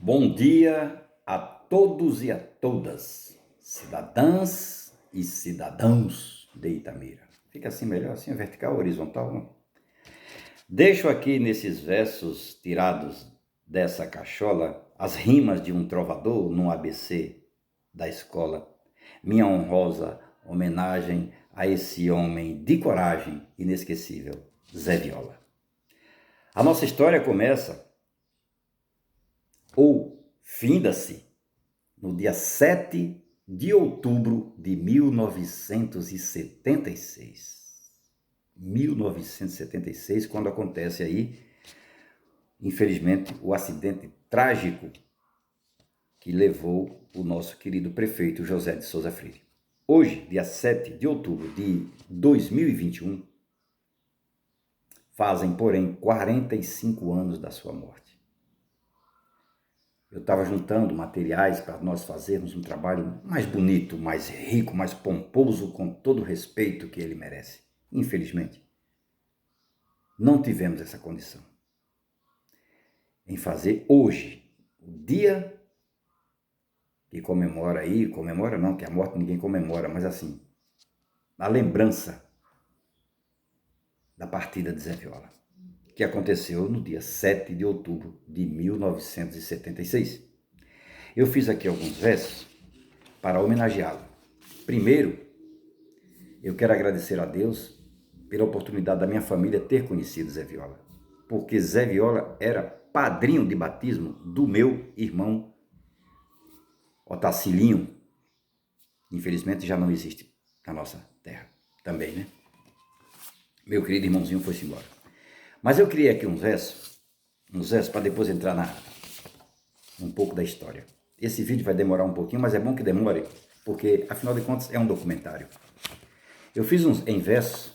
Bom dia a todos e a todas, cidadãs e cidadãos de Itamira. Fica assim melhor, assim, vertical, horizontal, não? Deixo aqui nesses versos tirados dessa cachola as rimas de um trovador no ABC da escola. Minha honrosa homenagem a esse homem de coragem inesquecível, Zé Viola. A nossa história começa, ou finda-se, no dia 7 de outubro de 1976. 1976, quando acontece aí, infelizmente, o acidente trágico que levou o nosso querido prefeito José de Souza Freire. Hoje, dia 7 de outubro de 2021, fazem, porém, 45 anos da sua morte. Eu estava juntando materiais para nós fazermos um trabalho mais bonito, mais rico, mais pomposo, com todo o respeito que ele merece. Infelizmente, não tivemos essa condição em fazer hoje, o dia que comemora não, que a morte ninguém comemora, mas assim, a lembrança da partida de Zé Viola, que aconteceu no dia 7 de outubro de 1976. Eu fiz aqui alguns versos para homenageá-lo. Primeiro, eu quero agradecer a Deus pela oportunidade da minha família ter conhecido Zé Viola, porque Zé Viola era padrinho de batismo do meu irmão Otacilinho. Infelizmente já não existe na nossa terra também, né? Meu querido irmãozinho foi-se embora. Mas eu criei aqui uns versos para depois entrar um pouco da história. Esse vídeo vai demorar um pouquinho, mas é bom que demore, porque afinal de contas é um documentário. Eu fiz em versos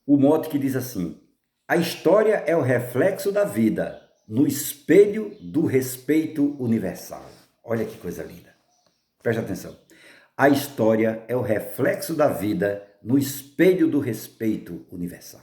o mote que diz assim: a história é o reflexo da vida no espelho do respeito universal. Olha que coisa linda. Preste atenção. A história é o reflexo da vida no espelho do respeito universal.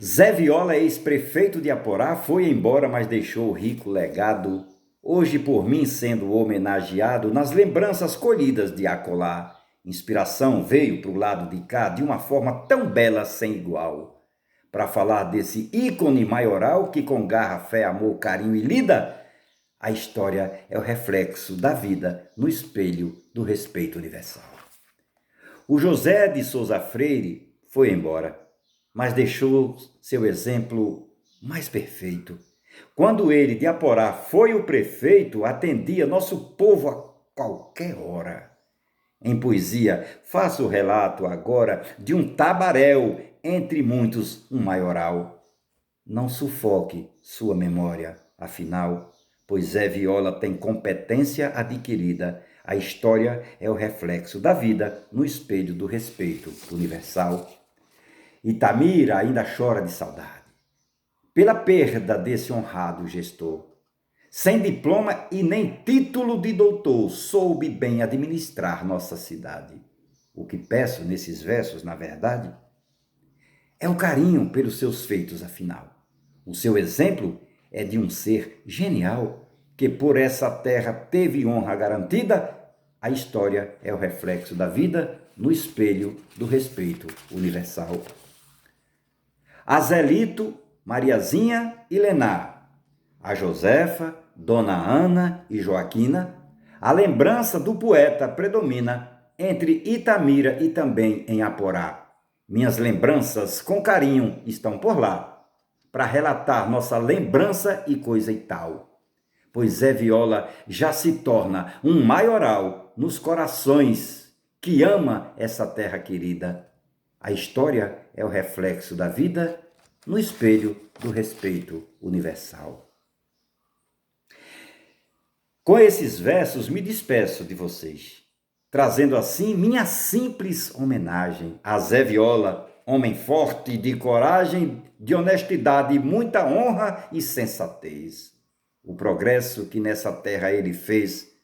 Zé Viola, ex-prefeito de Aporá, foi embora, mas deixou o rico legado, hoje por mim sendo homenageado nas lembranças colhidas de acolá. Inspiração veio para o lado de cá de uma forma tão bela sem igual, para falar desse ícone maioral que com garra, fé, amor, carinho e lida, a história é o reflexo da vida no espelho do respeito universal. O José de Souza Freire foi embora, mas deixou seu exemplo mais perfeito. Quando ele, de Aporá, foi o prefeito, atendia nosso povo a qualquer hora. Em poesia, faço o relato agora de um tabaréu, entre muitos um maioral. Não sufoque sua memória, afinal, pois Zé Viola tem competência adquirida. A história é o reflexo da vida no espelho do respeito universal. Itamira ainda chora de saudade pela perda desse honrado gestor. Sem diploma e nem título de doutor, soube bem administrar nossa cidade. O que peço nesses versos, na verdade, é o carinho pelos seus feitos, afinal. O seu exemplo é de um ser genial que por essa terra teve honra garantida. A história é o reflexo da vida no espelho do respeito universal. A Zelito, Mariazinha e Lenar, a Josefa, Dona Ana e Joaquina, a lembrança do poeta predomina entre Itamira e também em Aporá. Minhas lembranças com carinho estão por lá, para relatar nossa lembrança e coisa e tal. Pois Zé Viola já se torna um maioral nos corações que ama essa terra querida. A história é o reflexo da vida no espelho do respeito universal. Com esses versos, me despeço de vocês, trazendo assim minha simples homenagem a Zé Viola, homem forte, de coragem, de honestidade, muita honra e sensatez. O progresso que nessa terra ele fez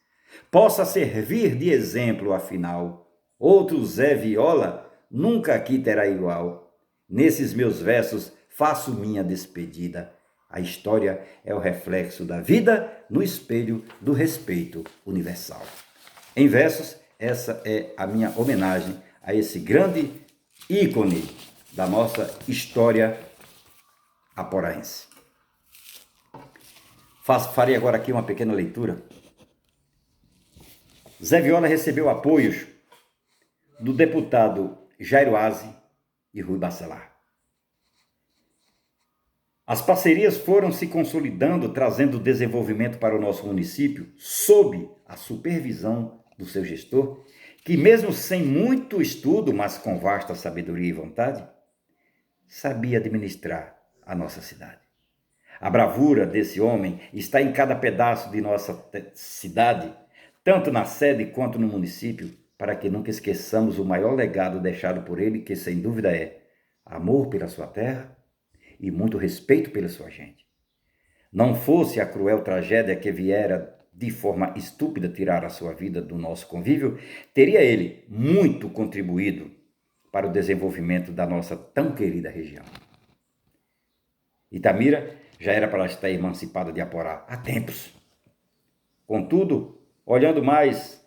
possa servir de exemplo, afinal. Outro Zé Viola nunca aqui terá igual. Nesses meus versos, faço minha despedida. A história é o reflexo da vida no espelho do respeito universal. Em versos, essa é a minha homenagem a esse grande ícone da nossa história aporaense. Farei agora aqui uma pequena leitura. Zé Viola recebeu apoios do deputado Jairo Aze e Rui Bacelar. As parcerias foram se consolidando, trazendo desenvolvimento para o nosso município, sob a supervisão do seu gestor, que mesmo sem muito estudo, mas com vasta sabedoria e vontade, sabia administrar a nossa cidade. A bravura desse homem está em cada pedaço de nossa cidade, tanto na sede quanto no município, para que nunca esqueçamos o maior legado deixado por ele, que sem dúvida é amor pela sua terra e muito respeito pela sua gente. Não fosse a cruel tragédia que viera de forma estúpida tirar a sua vida do nosso convívio, teria ele muito contribuído para o desenvolvimento da nossa tão querida região. Itamira já era para estar emancipada de Aporá há tempos. Contudo, olhando mais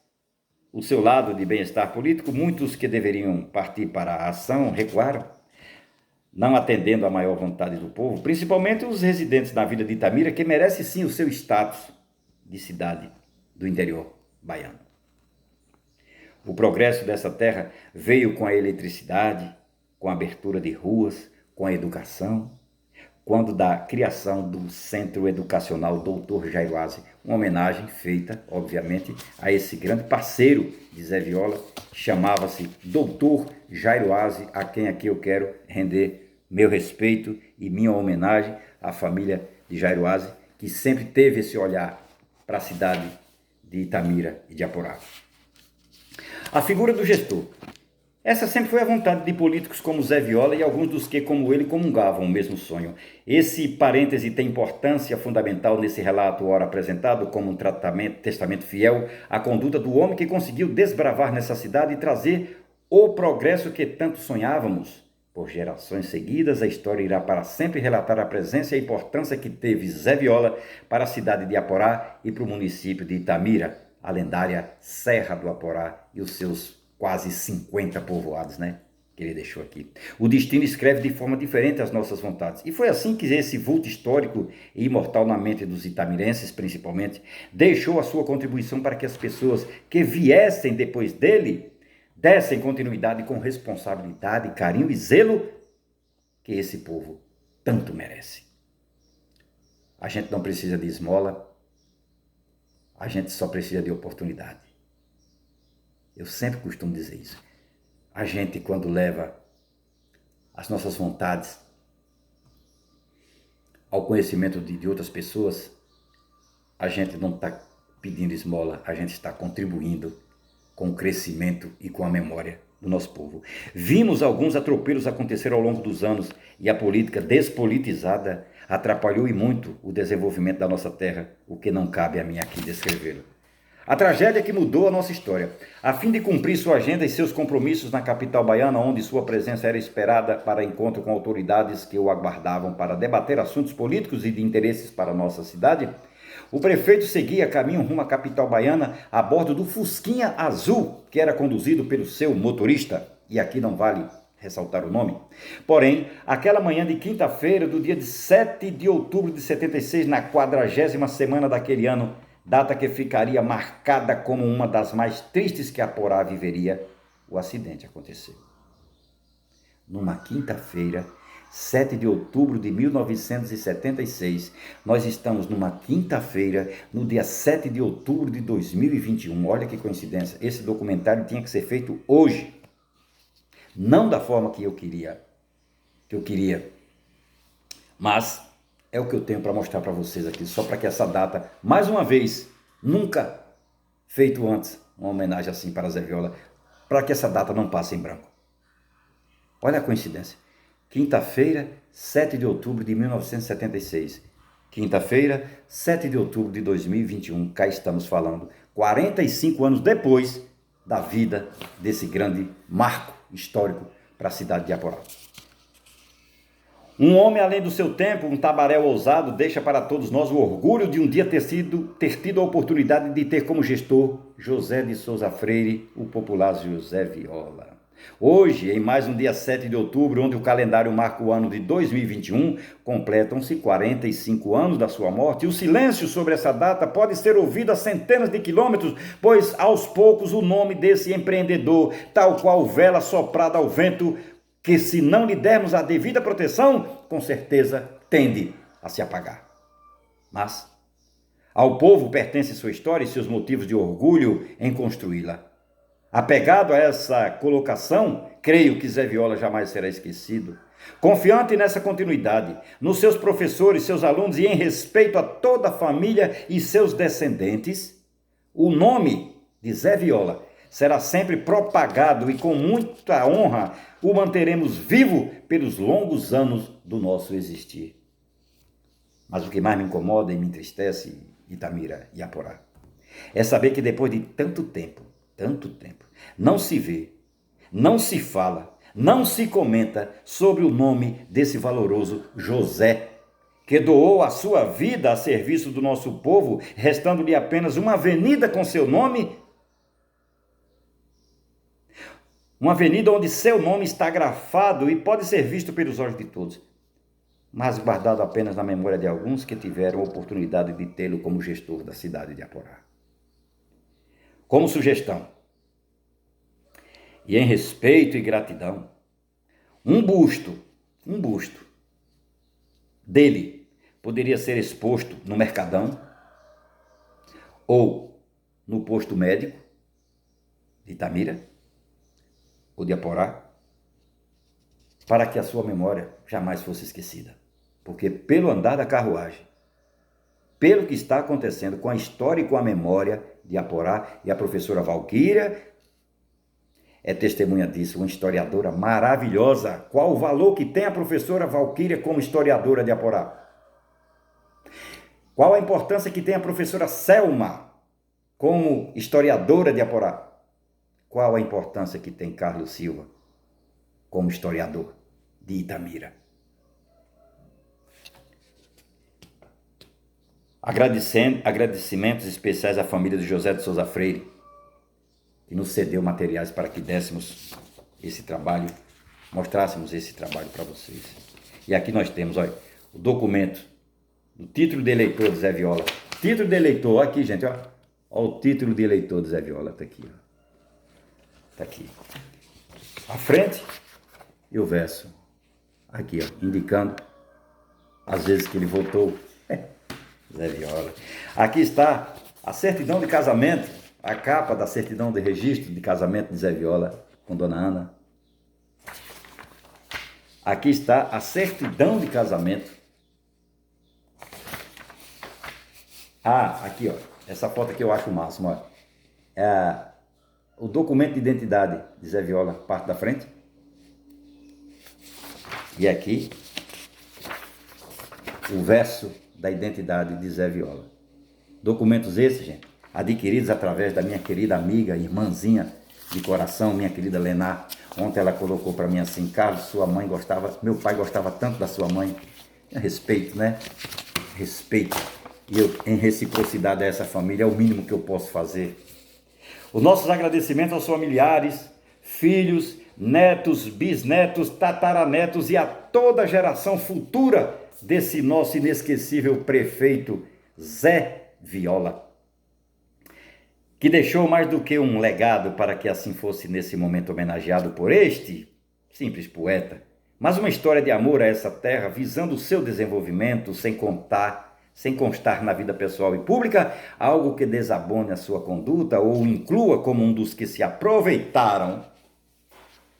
o seu lado de bem-estar político, muitos que deveriam partir para a ação recuaram, não atendendo à maior vontade do povo, principalmente os residentes na vila de Itamira, que merece sim o seu status de cidade do interior baiano. O progresso dessa terra veio com a eletricidade, com a abertura de ruas, com a educação, quando da criação do Centro Educacional Dr. Jairo Aze, uma homenagem feita, obviamente, a esse grande parceiro de Zé Viola, chamava-se Dr. Jairo Aze, a quem aqui eu quero render meu respeito e minha homenagem à família de Jairo Aze, que sempre teve esse olhar para a cidade de Itamira e de Aporá. A figura do gestor. Essa sempre foi a vontade de políticos como Zé Viola e alguns dos que, como ele, comungavam o mesmo sonho. Esse parêntese tem importância fundamental nesse relato ora apresentado como um testamento fiel à conduta do homem que conseguiu desbravar nessa cidade e trazer o progresso que tanto sonhávamos. Por gerações seguidas, a história irá para sempre relatar a presença e a importância que teve Zé Viola para a cidade de Aporá e para o município de Itamira, a lendária Serra do Aporá e os seus quase 50 povoados, que ele deixou aqui. O destino escreve de forma diferente as nossas vontades. E foi assim que esse vulto histórico e imortal na mente dos itamirenses, principalmente, deixou a sua contribuição para que as pessoas que viessem depois dele dessem continuidade com responsabilidade, carinho e zelo que esse povo tanto merece. A gente não precisa de esmola, a gente só precisa de oportunidade. Eu sempre costumo dizer isso. A gente, quando leva as nossas vontades ao conhecimento de outras pessoas, a gente não está pedindo esmola, a gente está contribuindo com o crescimento e com a memória do nosso povo. Vimos alguns atropelos acontecer ao longo dos anos e a política despolitizada atrapalhou e muito o desenvolvimento da nossa terra, o que não cabe a mim aqui descrevê-lo. A tragédia que mudou a nossa história. A fim de cumprir sua agenda e seus compromissos na capital baiana, onde sua presença era esperada para encontro com autoridades que o aguardavam para debater assuntos políticos e de interesses para a nossa cidade, o prefeito seguia caminho rumo à capital baiana a bordo do Fusquinha Azul, que era conduzido pelo seu motorista, e aqui não vale ressaltar o nome. Porém, aquela manhã de quinta-feira, do dia de 7 de outubro de 76, na 40ª semana daquele ano, data que ficaria marcada como uma das mais tristes que Aporá viveria, o acidente aconteceu. Numa quinta-feira, 7 de outubro de 1976, nós estamos numa quinta-feira, no dia 7 de outubro de 2021. Olha que coincidência, esse documentário tinha que ser feito hoje. Não da forma que eu queria, mas é o que eu tenho para mostrar para vocês aqui, só para que essa data, mais uma vez, nunca feito antes, uma homenagem assim para Zé Viola, para que essa data não passe em branco. Olha a coincidência. Quinta-feira, 7 de outubro de 1976. Quinta-feira, 7 de outubro de 2021. Cá estamos falando, 45 anos depois da vida desse grande marco histórico para a cidade de Aporá. Um homem além do seu tempo, um tabaréu ousado, deixa para todos nós o orgulho de um dia ter tido a oportunidade de ter como gestor José de Souza Freire, o popular José Viola. Hoje, em mais um dia 7 de outubro, onde o calendário marca o ano de 2021, completam-se 45 anos da sua morte, e o silêncio sobre essa data pode ser ouvido a centenas de quilômetros, pois aos poucos o nome desse empreendedor, tal qual vela soprada ao vento, que se não lhe dermos a devida proteção, com certeza tende a se apagar. Mas ao povo pertence sua história e seus motivos de orgulho em construí-la. Apegado a essa colocação, creio que Zé Viola jamais será esquecido. Confiante nessa continuidade, nos seus professores, seus alunos e em respeito a toda a família e seus descendentes, o nome de Zé Viola será sempre propagado e com muita honra o manteremos vivo pelos longos anos do nosso existir. Mas o que mais me incomoda e me entristece, Itamira e Aporá, é saber que depois de tanto tempo, não se vê, não se fala, não se comenta sobre o nome desse valoroso José, que doou a sua vida a serviço do nosso povo, restando-lhe apenas uma avenida com seu nome. Uma avenida onde seu nome está grafado e pode ser visto pelos olhos de todos, mas guardado apenas na memória de alguns que tiveram a oportunidade de tê-lo como gestor da cidade de Aporá. Como sugestão, e em respeito e gratidão, um busto dele poderia ser exposto no Mercadão ou no posto médico de Itamira ou de Aporá, para que a sua memória jamais fosse esquecida. Porque pelo andar da carruagem, pelo que está acontecendo com a história e com a memória de Aporá, e a professora Valquíria é testemunha disso, uma historiadora maravilhosa. Qual o valor que tem a professora Valquíria como historiadora de Aporá? Qual a importância que tem a professora Selma como historiadora de Aporá? Qual a importância que tem Carlos Silva como historiador de Itamira? Agradecimentos especiais à família de José de Souza Freire, que nos cedeu materiais para que dessemos esse trabalho, mostrássemos esse trabalho para vocês. E aqui nós temos, olha, o documento do título de eleitor de Zé Viola. Título de eleitor, aqui, gente, ó. Olha o título de eleitor de Zé Viola, tá aqui, ó. Tá aqui. A frente e o verso. Aqui, ó, indicando as vezes que ele votou. Zé Viola. Aqui está a certidão de casamento, a capa da certidão de registro de casamento de Zé Viola com Dona Ana. Aqui está a certidão de casamento. Ah, aqui, ó, essa foto aqui eu acho o máximo, ó. É o documento de identidade de Zé Viola, parte da frente. E aqui, o verso da identidade de Zé Viola. Documentos esses, gente, adquiridos através da minha querida amiga, irmãzinha de coração, minha querida Lenar. Ontem ela colocou para mim assim: Carlos, sua mãe gostava, meu pai gostava tanto da sua mãe. Respeito, né? Respeito. E eu, em reciprocidade a essa família, é o mínimo que eu posso fazer. Os nossos agradecimentos aos familiares, filhos, netos, bisnetos, tataranetos e a toda a geração futura desse nosso inesquecível prefeito Zé Viola, que deixou mais do que um legado para que assim fosse nesse momento homenageado por este simples poeta, mas uma história de amor a essa terra, visando o seu desenvolvimento, sem constar na vida pessoal e pública, algo que desabone a sua conduta ou o inclua como um dos que se aproveitaram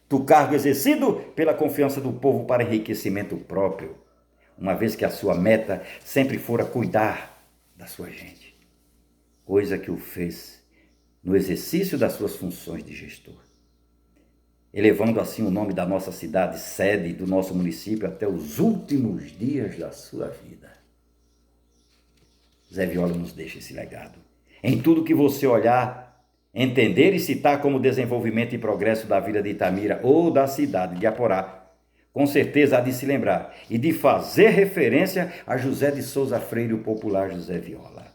do cargo exercido pela confiança do povo para enriquecimento próprio, uma vez que a sua meta sempre fora cuidar da sua gente, coisa que o fez no exercício das suas funções de gestor, elevando assim o nome da nossa cidade, sede do nosso município, até os últimos dias da sua vida. Zé Viola nos deixa esse legado. Em tudo que você olhar, entender e citar como desenvolvimento e progresso da vida de Itamira ou da cidade de Aporá, com certeza há de se lembrar e de fazer referência a José de Souza Freire, o popular José Viola.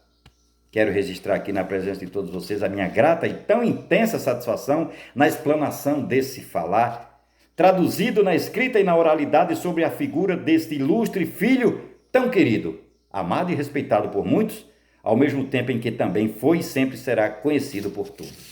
Quero registrar aqui na presença de todos vocês a minha grata e tão intensa satisfação na explanação desse falar, traduzido na escrita e na oralidade sobre a figura deste ilustre filho tão querido, amado e respeitado por muitos, ao mesmo tempo em que também foi e sempre será conhecido por todos.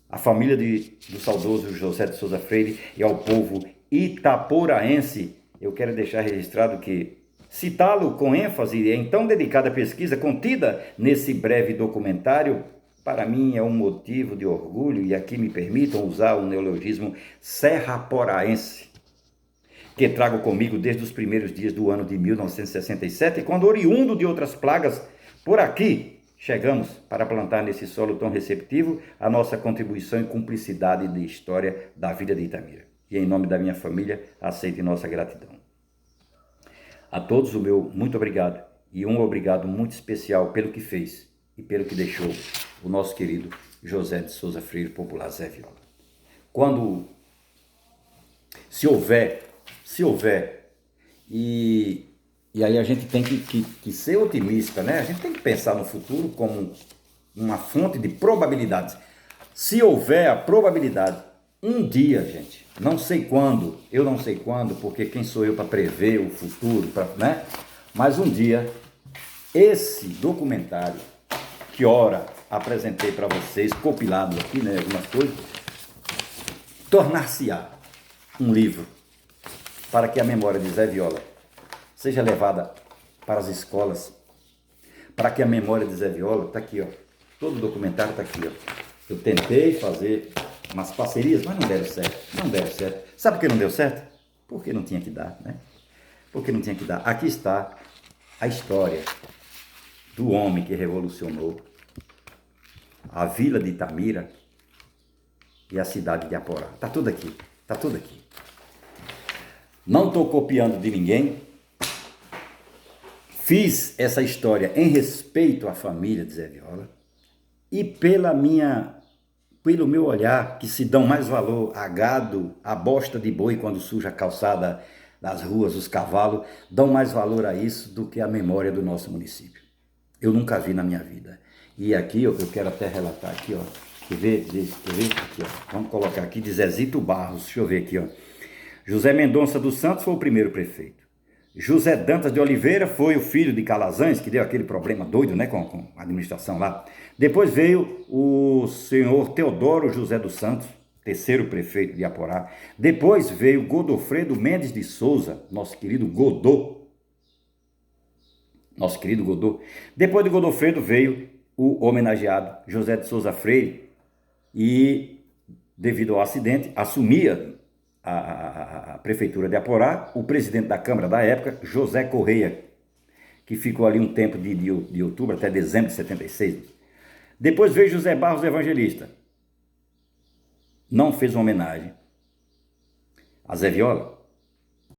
A família do saudoso José de Souza Freire e ao povo itaporaense, eu quero deixar registrado que citá-lo com ênfase em tão dedicada pesquisa contida nesse breve documentário, para mim é um motivo de orgulho, e aqui me permitam usar o neologismo serraporaense, que trago comigo desde os primeiros dias do ano de 1967, quando, oriundo de outras plagas, por aqui chegamos para plantar nesse solo tão receptivo a nossa contribuição e cumplicidade de história da vida de Itamira. E em nome da minha família, aceite nossa gratidão. A todos o meu muito obrigado, e um obrigado muito especial pelo que fez e pelo que deixou o nosso querido José de Souza Freire, popular Zé Viola. Quando, se houver, e aí a gente tem que ser otimista, né? A gente tem que pensar no futuro como uma fonte de probabilidades. Se houver a probabilidade, um dia, gente, não sei quando, eu não sei quando, porque quem sou eu para prever o futuro, né? Mas um dia, esse documentário, que ora apresentei para vocês, compilado aqui, né, algumas coisas, tornar-se-á um livro para que a memória de Zé Viola seja levada para as escolas, para que a memória de Zé Viola, está aqui, ó, todo o documentário está aqui, ó. Eu tentei fazer umas parcerias, mas não deram certo. Sabe por que não deu certo? Porque não tinha que dar, né? Porque não tinha que dar. Aqui está a história do homem que revolucionou a vila de Itamira e a cidade de Aporá. Está tudo aqui. Não estou copiando de ninguém. Fiz essa história em respeito à família de Zé Viola e pelo meu olhar, que se dão mais valor a gado, a bosta de boi quando suja a calçada das ruas, os cavalos, dão mais valor a isso do que a memória do nosso município. Eu nunca vi na minha vida. E aqui, eu quero até relatar aqui, ó, quer ver? Aqui, ó, vamos colocar aqui de Zezito Barros, deixa eu ver aqui, ó. José Mendonça dos Santos foi o primeiro prefeito. José Dantas de Oliveira foi o filho de Calazans, que deu aquele problema doido, né, com a administração lá. Depois veio o senhor Teodoro José dos Santos, terceiro prefeito de Aporá. Depois veio Godofredo Mendes de Souza, nosso querido Godô. Depois de Godofredo veio o homenageado José de Souza Freire e, devido ao acidente, assumia a prefeitura de Aporá, o presidente da Câmara da época, José Correia, que ficou ali um tempo de outubro até dezembro de 76. Depois veio José Barros Evangelista. Não fez uma homenagem a Zé Viola,